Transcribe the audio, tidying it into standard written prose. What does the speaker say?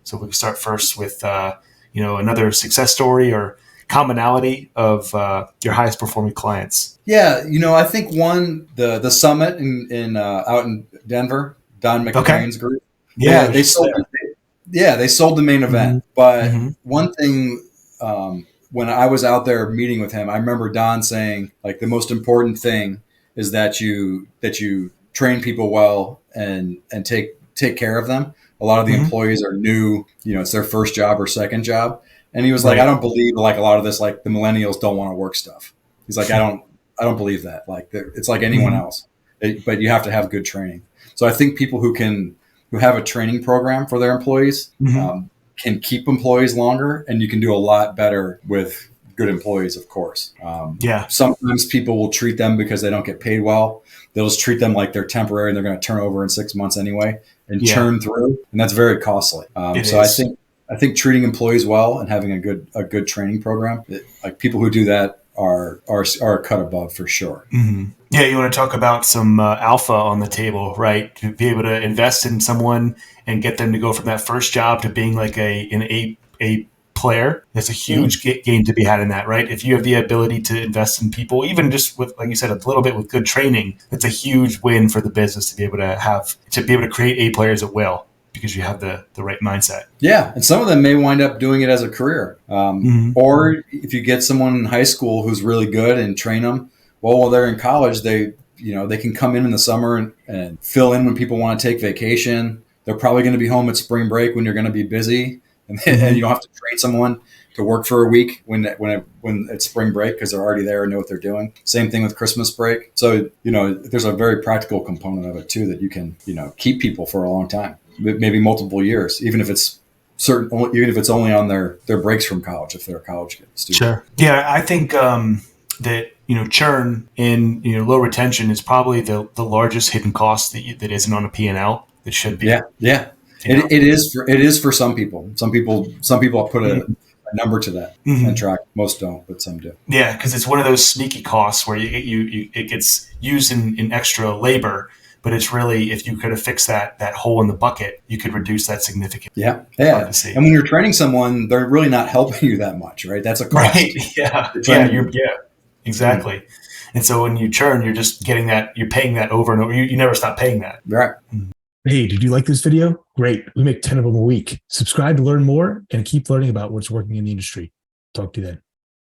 So we can start first with, another success story or commonality of your highest performing clients. Yeah, I think the summit in out in Denver, Don Okay. McLean's group. Yeah, I was They just sold. there. Yeah, they sold the main Mm-hmm. event. But Mm-hmm. one thing, when I was out there meeting with him, I remember Don saying, like, the most important thing is that you train people well and take care of them. A lot of the Mm-hmm. employees are new, it's their first job or second job. And he was like, I Right. don't believe like a lot of this, like the millennials don't want to work stuff. He's like, I don't believe that. Like it's like anyone Mm-hmm. else, but you have to have good training. So I think people who have a training program for their employees Mm-hmm. can keep employees longer, and you can do a lot better with good employees, of course. Yeah. Sometimes people will treat them because they don't get paid well. They'll just treat them like they're temporary and they're going to turn over in 6 months anyway and Yeah. churn through, and that's very costly. It So is. I think treating employees well and having a good training program, like people who do that are a cut above for sure. Mm-hmm. Yeah, you want to talk about some alpha on the table, right? To be able to invest in someone and get them to go from that first job to being like an A player. There's a huge gain to be had in that, right? If you have the ability to invest in people, even just with, like you said, a little bit with good training, it's a huge win for the business to be able to create A players at will because you have the right mindset. Yeah, and some of them may wind up doing it as a career. Mm-hmm. Or if you get someone in high school who's really good and train them, well, while they're in college, they can come in the summer and fill in when people want to take vacation. They're probably going to be home at spring break when you're going to be busy, and you don't have to train someone to work for a week when it's spring break because they're already there and know what they're doing. Same thing with Christmas break. So there's a very practical component of it too that you can keep people for a long time, maybe multiple years, even if it's only on their breaks from college if they're a college student. Sure. Yeah, I think that churn and low retention is probably the largest hidden cost that isn't on a P&L that should be. Yeah. It is for some people. Some people put a number to that and track. Most don't, but some do. Yeah, because it's one of those sneaky costs where it gets used in extra labor. But it's really, if you could have fixed that hole in the bucket, you could reduce that significantly. Yeah. And when you're training someone, they're really not helping you that much, right? That's a cost. Right. Yeah. Exactly. And so when you churn, you're just getting that, you're paying that over and over. You never stop paying that. Right. Hey, did you like this video? Great. We make 10 of them a week. Subscribe to learn more and keep learning about what's working in the industry. Talk to you then.